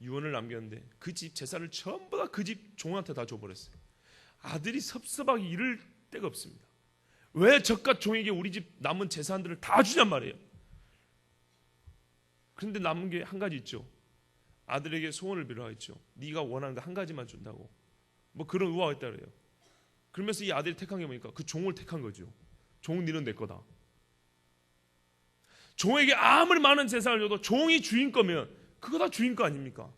유언을 남겼는데 그 집 재산을 전부 다 그 집 종한테 다 줘버렸어요. 아들이 섭섭하게 이를 데가 없습니다. 왜 저깟 종에게 우리 집 남은 재산들을 다 주냔 말이에요. 그런데 남은 게 한 가지 있죠. 아들에게 소원을 빌어하겠죠. 네가 원하는 거 한 가지만 준다고. 뭐 그런 우화가 있다 그래요. 그러면서 이 아들이 택한 게 뭡니까? 그 종을 택한 거죠. 종 니는 내 거다. 종에게 아무리 많은 재산을 줘도 종이 주인 거면 그거 다 주인 거 아닙니까?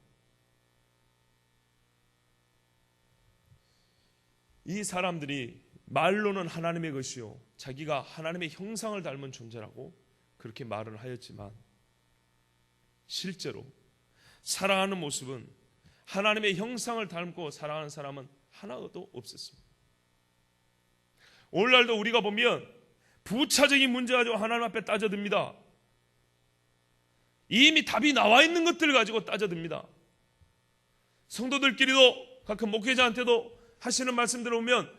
이 사람들이 말로는 하나님의 것이요 자기가 하나님의 형상을 닮은 존재라고 그렇게 말을 하였지만 실제로 살아가는 모습은 하나님의 형상을 닮고 살아가는 사람은 하나도 없었습니다. 오늘날도 우리가 보면 부차적인 문제 가지고 하나님 앞에 따져듭니다. 이미 답이 나와 있는 것들을 가지고 따져듭니다. 성도들끼리도 가끔 목회자한테도 하시는 말씀들을 보면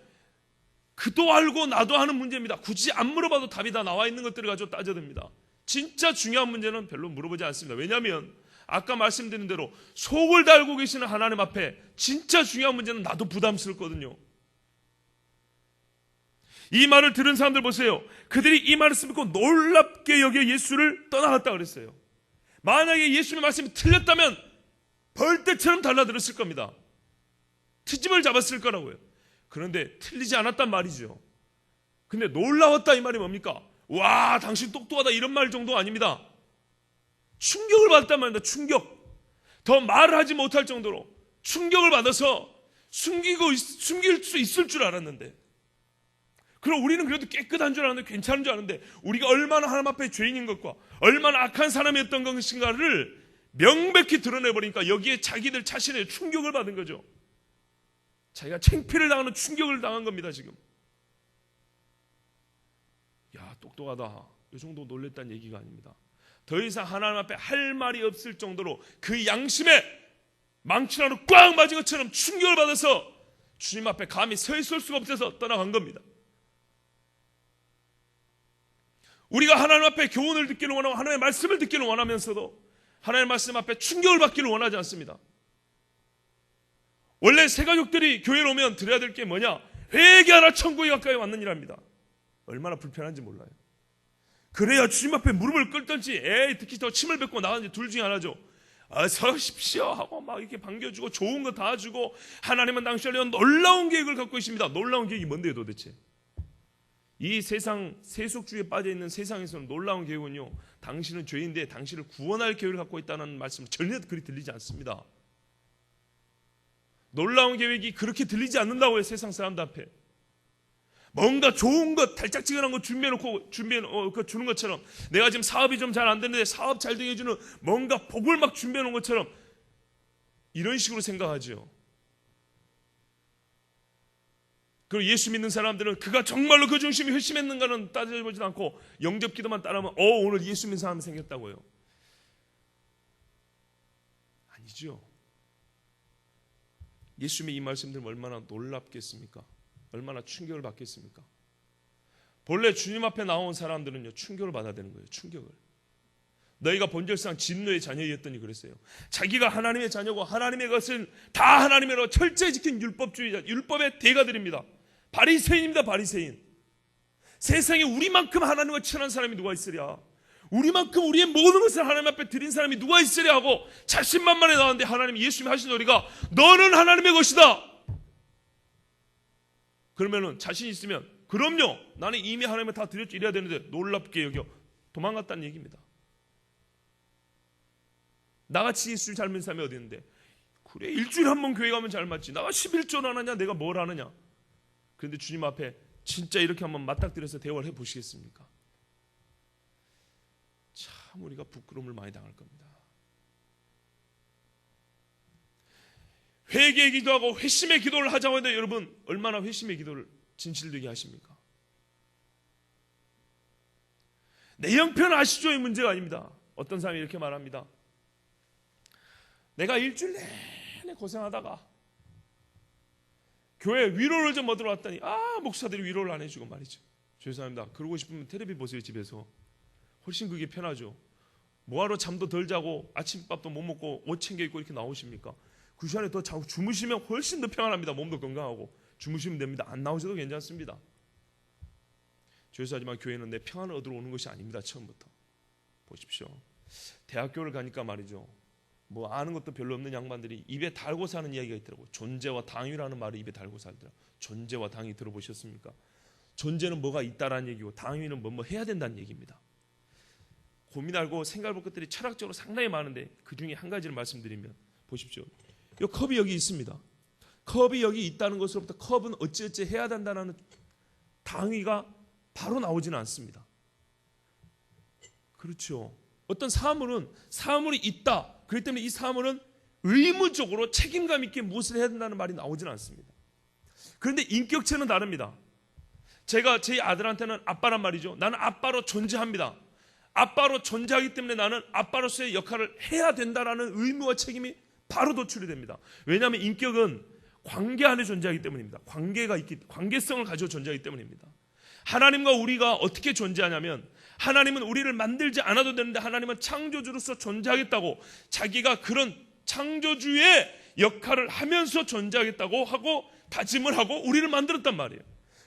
그도 알고 나도 하는 문제입니다. 굳이 안 물어봐도 답이 다 나와 있는 것들을 가지고 따져듭니다. 진짜 중요한 문제는 별로 물어보지 않습니다. 왜냐하면 아까 말씀드린 대로 속을 다 알고 계시는 하나님 앞에 진짜 중요한 문제는 나도 부담스럽거든요. 이 말을 들은 사람들 보세요. 그들이 이 말을 듣고 놀랍게 여겨 예수를 떠나갔다 그랬어요. 만약에 예수님의 말씀이 틀렸다면 벌떼처럼 달라들었을 겁니다. 트집을 잡았을 거라고요. 그런데 틀리지 않았단 말이죠. 근데 놀라웠다 이 말이 뭡니까? 와 당신 똑똑하다 이런 말 정도가 아닙니다. 충격을 받았단 말입니다. 충격. 더 말을 하지 못할 정도로 충격을 받아서 숨길 수 있을 줄 알았는데, 그럼 우리는 그래도 깨끗한 줄 알았는데 괜찮은 줄 아는데 우리가 얼마나 하나님 앞에 죄인인 것과 얼마나 악한 사람이었던 것인가를 명백히 드러내버리니까 여기에 자기들 자신의 충격을 받은 거죠. 자기가 창피를 당하는 충격을 당한 겁니다. 지금 야 똑똑하다 이 정도 놀랬다는 얘기가 아닙니다. 더 이상 하나님 앞에 할 말이 없을 정도로 그 양심에 망치나로 꽉 맞은 것처럼 충격을 받아서 주님 앞에 감히 서 있을 수가 없어서 떠나간 겁니다. 우리가 하나님 앞에 교훈을 듣기를 원하고 하나님의 말씀을 듣기를 원하면서도 하나님의 말씀 앞에 충격을 받기를 원하지 않습니다. 원래 새가족들이 교회로 오면 드려야 될 게 뭐냐? 회개하라 천국에 가까이 왔는 일합니다. 얼마나 불편한지 몰라요. 그래야 주님 앞에 무릎을 꿇든지 특히 더 침을 뱉고 나가는지 둘 중에 하나죠. 서십시오 하고 막 이렇게 반겨주고 좋은 거 다 주고 하나님은 당신을 위한 놀라운 계획을 갖고 있습니다. 놀라운 계획이 뭔데요 도대체? 이 세상 세속주의에 빠져있는 세상에서는 놀라운 계획은요 당신은 죄인데 당신을 구원할 계획을 갖고 있다는 말씀은 전혀 그리 들리지 않습니다. 놀라운 계획이 그렇게 들리지 않는다고요. 세상 사람들 앞에 뭔가 좋은 것, 달짝지근한 거 준비해놓고 주는 것처럼, 내가 지금 사업이 좀 잘 안 되는데 사업 잘 되게 해주는 뭔가 복을 막 준비해놓은 것처럼 이런 식으로 생각하죠. 그리고 예수 믿는 사람들은 그가 정말로 그 중심이 회심했는가는 따져보지도 않고 영접 기도만 따르면 오늘 예수 믿는 사람이 생겼다고요. 아니죠. 예수님의 이 말씀들은 얼마나 놀랍겠습니까? 얼마나 충격을 받겠습니까? 본래 주님 앞에 나온 사람들은요, 충격을 받아야 되는 거예요. 충격을. 너희가 본질상 진노의 자녀였더니 그랬어요. 자기가 하나님의 자녀고 하나님의 것은 다 하나님으로 철저히 지킨 율법주의자, 율법의 대가들입니다. 바리새인입니다. 바리새인. 세상에 우리만큼 하나님과 친한 사람이 누가 있으랴? 우리만큼 우리의 모든 것을 하나님 앞에 드린 사람이 누가 있으랴 하고 자신만만해 나왔는데, 하나님이 예수님이 하신 소리가 너는 하나님의 것이다. 그러면은 자신 있으면 그럼요, 나는 이미 하나님을 다 드렸지 이래야 되는데 놀랍게 여겨 도망갔다는 얘기입니다. 나같이 예수를 잘 믿는 사람이 어디 있는데, 그래 일주일에 한 번 교회 가면 잘 맞지, 나가 11조 하느냐 내가 뭘 하느냐. 그런데 주님 앞에 진짜 이렇게 한번 맞닥뜨려서 대화를 해보시겠습니까? 참 우리가 부끄러움을 많이 당할 겁니다. 회개의 기도하고 회심의 기도를 하자고 하는데 여러분 얼마나 회심의 기도를 진실되게 하십니까? 내 형편 아시죠의 문제가 아닙니다. 어떤 사람이 이렇게 말합니다. 내가 일주일 내내 고생하다가 교회 위로를 좀 얻으러 왔더니 목사들이 위로를 안 해주고 말이죠. 죄송합니다. 그러고 싶으면 텔레비 보세요. 집에서 훨씬 그게 편하죠. 뭐하러 잠도 덜 자고 아침밥도 못 먹고 옷 챙겨 입고 이렇게 나오십니까? 그 시간에 더 자고 주무시면 훨씬 더 평안합니다. 몸도 건강하고 주무시면 됩니다. 안 나오셔도 괜찮습니다. 죄송하지만 교회는 내 평안을 얻으러 오는 것이 아닙니다. 처음부터 보십시오. 대학교를 가니까 말이죠, 뭐 아는 것도 별로 없는 양반들이 입에 달고 사는 이야기가 있더라고요. 존재와 당위라는 말을 입에 달고 살더라. 존재와 당위 들어보셨습니까? 존재는 뭐가 있다라는 얘기고 당위는 뭐 해야 된다는 얘기입니다. 고민하고 생각해볼 것들이 철학적으로 상당히 많은데 그 중에 한 가지를 말씀드리면 보십시오. 이 컵이 여기 있습니다. 컵이 여기 있다는 것으로부터 컵은 어찌어찌 해야 된다는 당위가 바로 나오지는 않습니다. 그렇죠. 어떤 사물이 있다. 그렇기 때문에 이 사물은 의무적으로 책임감 있게 무엇을 해야 된다는 말이 나오지는 않습니다. 그런데 인격체는 다릅니다. 제가 제 아들한테는 아빠란 말이죠. 나는 아빠로 존재합니다. 아빠로 존재하기 때문에 나는 아빠로서의 역할을 해야 된다라는 의무와 책임이 바로 도출이 됩니다. 왜냐하면 인격은 관계 안에 존재하기 때문입니다. 관계성을 가지고 존재하기 때문입니다. 하나님과 우리가 어떻게 존재하냐면, 하나님은 우리를 만들지 않아도 되는데 하나님은 창조주로서 존재하겠다고, 자기가 그런 창조주의 역할을 하면서 존재하겠다고 하고 다짐을 하고 우리를 만들었단 말이에요.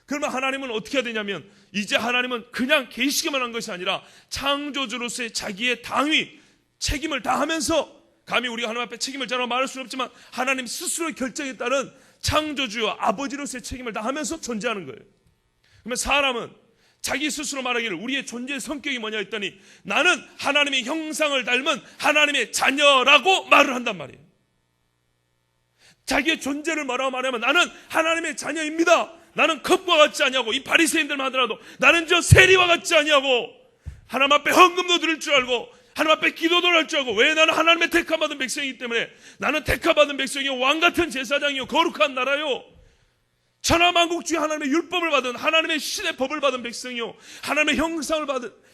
그러면 하나님은 어떻게 해야 되냐면, 이제 하나님은 그냥 계시기만 한 것이 아니라 창조주로서의 자기의 당위, 책임을 다하면서, 감히 우리가 하나님 앞에 책임을 자라고 말할 수는 없지만 하나님 스스로의 결정에 따른 창조주와 아버지로서의 책임을 다하면서 존재하는 거예요. 그러면 사람은 자기 스스로 말하기를 우리의 존재의 성격이 뭐냐 했더니 나는 하나님의 형상을 닮은 하나님의 자녀라고 말을 한단 말이에요. 자기의 존재를 뭐라고 말하면 나는 하나님의 자녀입니다. 나는 컵과 같지 아니하고, 이 바리새인들만 하더라도 나는 저 세리와 같지 아니하고, 하나님 앞에 헌금도 드릴 줄 알고 하나님 앞에 기도도 할 줄 알고, 왜 나는 하나님의 택함받은 백성이기 때문에, 나는 택함받은 백성이요 왕같은 제사장이요 거룩한 나라요 천하만국 중에 하나님의 율법을 받은, 하나님의 신의 법을 받은 백성이요 하나님의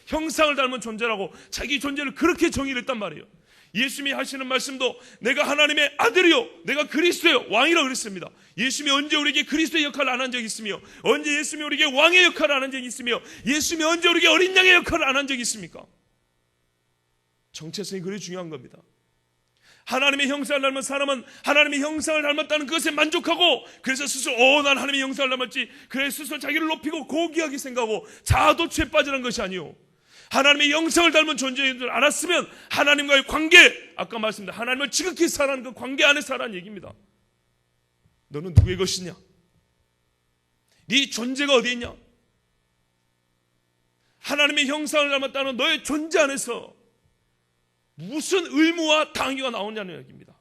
형상을 닮은 존재라고 자기 존재를 그렇게 정의를 했단 말이에요. 예수님이 하시는 말씀도 내가 하나님의 아들이요 내가 그리스도요 왕이라고 그랬습니다. 예수님이 언제 우리에게 그리스도의 역할을 안 한 적이 있으며, 언제 예수님이 우리에게 왕의 역할을 안 한 적이 있으며, 예수님이 언제 우리에게 어린 양의 역할을 안 한 적이 있습니까? 정체성이 그리 중요한 겁니다. 하나님의 형상을 닮은 사람은 하나님의 형상을 닮았다는 것에 만족하고, 그래서 스스로 난 하나님의 형상을 닮았지, 그래 스스로 자기를 높이고 고귀하게 생각하고 자아도취에 빠지는 것이 아니요, 하나님의 형상을 닮은 존재인 줄 알았으면 하나님과의 관계, 아까 말씀드린 하나님을 지극히 사랑하는 그 관계 안에 살아라는 얘기입니다. 너는 누구의 것이냐? 네 존재가 어디 있냐? 하나님의 형상을 닮았다는 너의 존재 안에서 무슨 의무와 당위가 나오냐는 이야기입니다.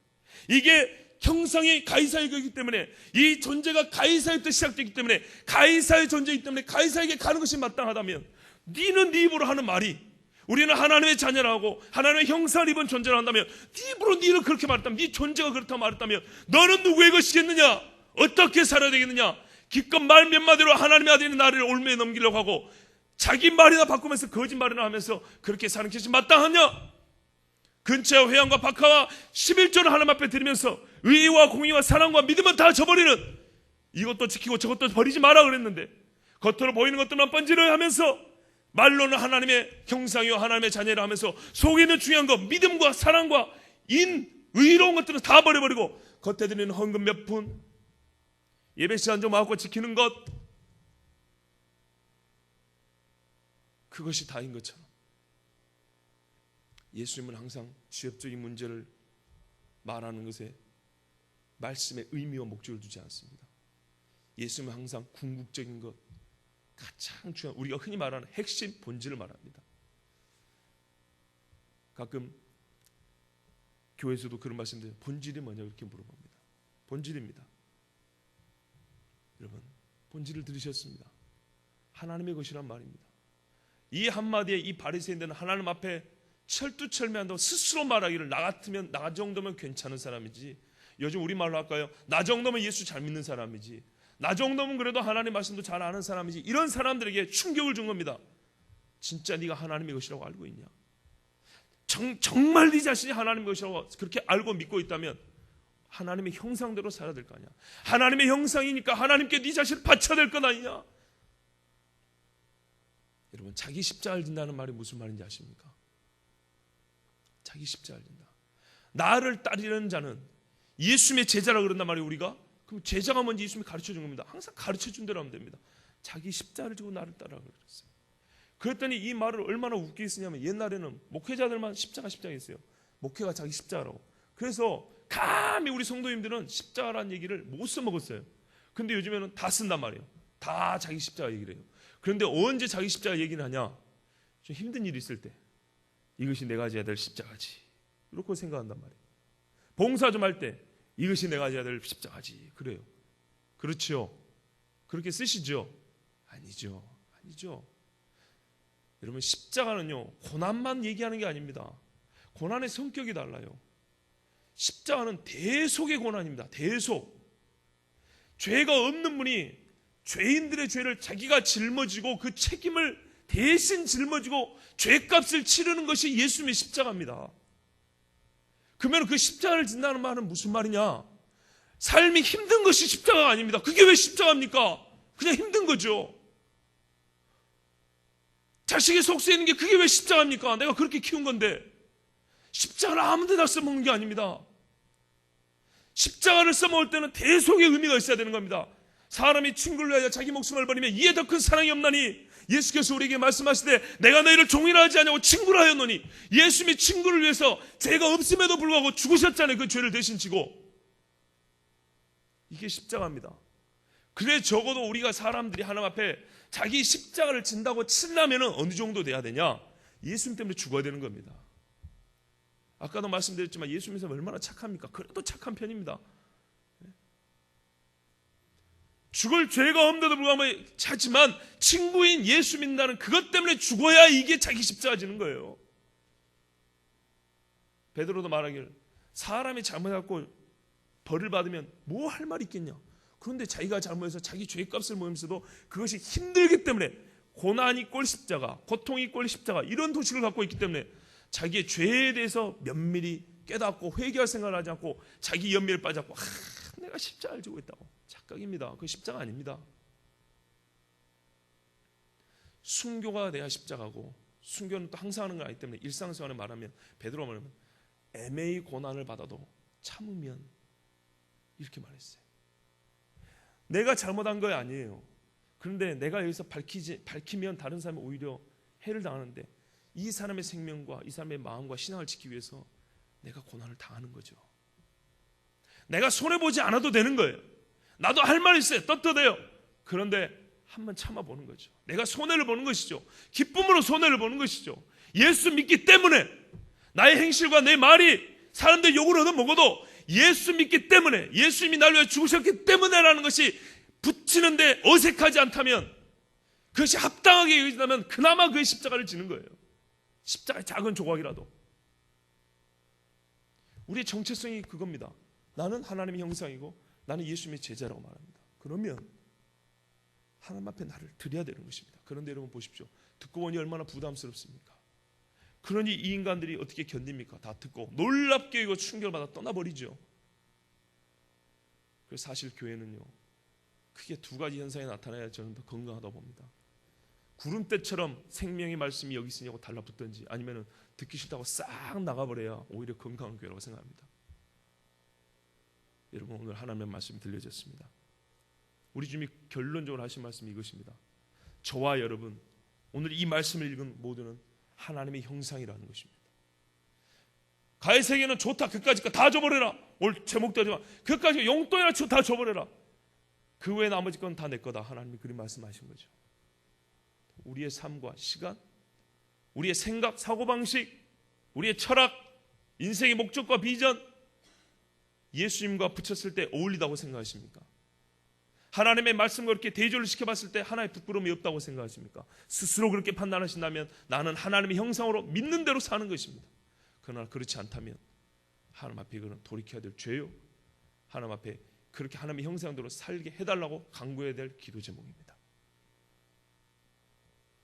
이게 형상이 가이사의 거기 때문에, 이 존재가 가이사에부터 시작되기 때문에, 가이사의 존재이기 때문에 가이사에게 가는 것이 마땅하다면, 네는 네 입으로 하는 말이, 우리는 하나님의 자녀라고 하나님의 형상을 입은 존재를 한다면, 네 입으로 네를 그렇게 말했다면, 네 존재가 그렇다고 말했다면, 너는 누구의 것이겠느냐? 어떻게 살아야 되겠느냐? 기껏 말 몇 마디로 하나님의 아들인 나를 올매에 넘기려고 하고 자기 말이나 바꾸면서 거짓말이나 하면서 그렇게 사는 것이 마땅하냐? 근처와 회양과 박하와 11조를 하나님 앞에 드리면서 의와 공의와 사랑과 믿음은 다 저버리는, 이것도 지키고 저것도 버리지 마라 그랬는데 겉으로 보이는 것들만 번지르 하면서 말로는 하나님의 형상이요 하나님의 자녀라 하면서 속에 있는 중요한 것, 믿음과 사랑과 의로운 것들은 다 버려버리고 겉에 드리는 헌금 몇 푼, 예배 시간 좀 하고 지키는 것, 그것이 다인 것처럼 예수님은 항상 지엽적인 문제를 말하는 것에 말씀의 의미와 목적을 두지 않습니다. 예수님은 항상 궁극적인 것, 가장 중요한, 우리가 흔히 말하는 핵심 본질을 말합니다. 가끔 교회에서도 그런 말씀드려요. 본질이 뭐냐 이렇게 물어봅니다. 본질입니다. 여러분, 본질을 들으셨습니다. 하나님의 것이란 말입니다. 이 한마디에 이 바리새인들은 하나님 앞에 철두철미한다고 스스로 말하기를, 나 같으면, 나 정도면 괜찮은 사람이지, 요즘 우리말로 할까요? 나 정도면 예수 잘 믿는 사람이지, 나 정도면 그래도 하나님 말씀도 잘 아는 사람이지, 이런 사람들에게 충격을 준 겁니다. 진짜 네가 하나님의 것이라고 알고 있냐? 정말 네 자신이 하나님의 것이라고 그렇게 알고 믿고 있다면 하나님의 형상대로 살아야 될 거 아니야. 하나님의 형상이니까 하나님께 네 자신을 바쳐야 될 것 아니냐. 여러분, 자기 십자가를 진다는 말이 무슨 말인지 아십니까? 자기 십자가를 진다. 나를 따르는 자는 예수님의 제자라 그런단 말이에요. 우리가 그럼 제자가 뭔지 예수님이 가르쳐 준 겁니다. 항상 가르쳐 준 대로 하면 됩니다. 자기 십자가를 지고 나를 따라 그랬어요. 그랬더니 이 말을 얼마나 웃기게 쓰냐면, 옛날에는 목회자들만 십자가 했어요. 목회가 자기 십자가라고. 그래서 감히 우리 성도님들은 십자가라는 얘기를 못 써먹었어요. 근데 요즘에는 다 쓴단 말이에요. 다 자기 십자가 얘기를 해요. 그런데 언제 자기 십자가 얘기를 하냐? 좀 힘든 일이 있을 때, 이것이 내가 져야 될 십자가지, 이렇게 생각한단 말이에요. 봉사 좀 할 때, 이것이 내가 져야 될 십자가지, 그래요. 그렇죠? 그렇게 쓰시죠? 아니죠. 여러분, 십자가는요 고난만 얘기하는 게 아닙니다. 고난의 성격이 달라요. 십자가는 대속의 고난입니다. 대속. 죄가 없는 분이 죄인들의 죄를 자기가 짊어지고 그 책임을 대신 짊어지고 죄값을 치르는 것이 예수님의 십자가입니다. 그러면 그 십자가를 진다는 말은 무슨 말이냐? 삶이 힘든 것이 십자가가 아닙니다. 그게 왜 십자가입니까? 그냥 힘든 거죠. 자식이 속세 있는 게 그게 왜 십자가입니까? 내가 그렇게 키운 건데. 십자가를 아무 데나 써먹는 게 아닙니다. 십자가를 써먹을 때는 대속의 의미가 있어야 되는 겁니다. 사람이 친구를 위하여 자기 목숨을 버리면 이에 더 큰 사랑이 없나니, 예수께서 우리에게 말씀하시되 내가 너희를 종이라 하지 아니하고 친구라 하였노니, 예수님이 친구를 위해서 죄가 없음에도 불구하고 죽으셨잖아요. 그 죄를 대신 지고. 이게 십자가입니다. 그래 적어도 우리가 사람들이 하나님 앞에 자기 십자가를 진다고 치려면 어느 정도 돼야 되냐? 예수님 때문에 죽어야 되는 겁니다. 아까도 말씀드렸지만 예수님께서 얼마나 착합니까? 그래도 착한 편입니다. 죽을 죄가 없는데도 불구하고 하지만 친구인 예수 믿는다는 그것 때문에 죽어야 이게 자기 십자가 지는 거예요. 베드로도 말하기를, 사람이 잘못해갖고 벌을 받으면 뭐 할 말이 있겠냐. 그런데 자기가 잘못해서 자기 죄값을 모으면서도 그것이 힘들기 때문에, 고난이 꼴 십자가, 고통이 꼴 십자가, 이런 도식을 갖고 있기 때문에 자기의 죄에 대해서 면밀히 깨닫고 회개할 생각을 하지 않고 자기 연민을 빠지 않고, 내가 십자가를 지고 있다고. 착각입니다. 그게 십자가 아닙니다. 순교가 돼야 십자가고, 순교는 또 항상 하는 거 아니기 때문에 일상생활에 말하면, 베드로가 말하면 애매히 고난을 받아도 참으면, 이렇게 말했어요. 내가 잘못한 거 아니에요. 그런데 내가 여기서 밝히면 다른 사람이 오히려 해를 당하는데, 이 사람의 생명과 이 사람의 마음과 신앙을 지키기 위해서 내가 고난을 당하는 거죠. 내가 손해보지 않아도 되는 거예요. 나도 할 말 있어요. 떳떳해요. 그런데 한번 참아보는 거죠. 내가 손해를 보는 것이죠. 기쁨으로 손해를 보는 것이죠. 예수 믿기 때문에 나의 행실과 내 말이 사람들 욕을 얻어먹어도 예수 믿기 때문에, 예수님이 나를 위해 죽으셨기 때문에라는 것이 붙이는데 어색하지 않다면, 그것이 합당하게 여겨진다면 그나마 그의 십자가를 지는 거예요. 십자가의 작은 조각이라도. 우리의 정체성이 그겁니다. 나는 하나님의 형상이고 나는 예수님의 제자라고 말합니다. 그러면 하나님 앞에 나를 드려야 되는 것입니다. 그런데 여러분 보십시오. 듣고 보니 얼마나 부담스럽습니까? 그러니 이 인간들이 어떻게 견딥니까? 다 듣고 놀랍게 이거 충격받아 떠나버리죠. 그래서 사실 교회는요, 크게 두 가지 현상이 나타나야 저는 더 건강하다고 봅니다. 구름대처럼 생명의 말씀이 여기 있으냐고 달라붙든지, 아니면 듣기 싫다고 싹 나가버려야 오히려 건강한 교회라고 생각합니다. 여러분, 오늘 하나님의 말씀이 들려졌습니다. 우리 주님이 결론적으로 하신 말씀이 이것입니다. 저와 여러분, 오늘 이 말씀을 읽은 모두는 하나님의 형상이라는 것입니다. 가의 세계는 좋다, 그까짓 거 다 줘버려라. 오늘 제목도 하지만 그까짓 용돈이나 다 줘버려라. 그 외에 나머지 건 다 내 거다. 하나님이 그리 말씀하신 거죠. 우리의 삶과 시간, 우리의 생각, 사고방식, 우리의 철학, 인생의 목적과 비전, 예수님과 붙였을 때 어울리다고 생각하십니까? 하나님의 말씀과 그렇게 대조를 시켜봤을 때 하나의 부끄러움이 없다고 생각하십니까? 스스로 그렇게 판단하신다면 나는 하나님의 형상으로 믿는 대로 사는 것입니다. 그러나 그렇지 않다면 하나님 앞에 이거는 돌이켜야 될 죄요, 하나님 앞에 그렇게 하나님의 형상대로 살게 해달라고 간구해야 될 기도 제목입니다.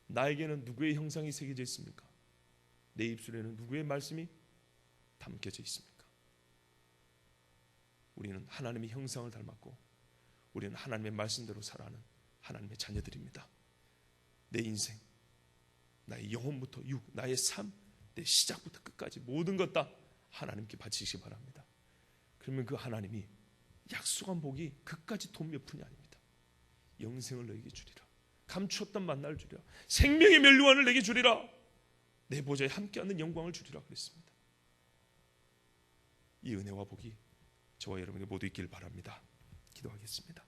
나에게는 누구의 형상이 새겨져 있습니까? 내 입술에는 누구의 말씀이 담겨져 있습니까? 우리는 하나님의 형상을 닮았고 우리는 하나님의 말씀대로 살아가는 하나님의 자녀들입니다. 내 인생, 나의 영혼부터 육, 나의 삶, 내 시작부터 끝까지 모든 것 다 하나님께 바치시기 바랍니다. 그러면 그 하나님이 약속한 복이 그까지 돈 몇 푼이 아닙니다. 영생을 너에게 주리라. 감추었던 만나를 주리라. 생명의 멸류관을 내게 주리라. 내 보좌에 함께 앉는 영광을 주리라 그랬습니다. 이 은혜와 복이 저와 여러분에게 모두 있길 바랍니다. 기도하겠습니다.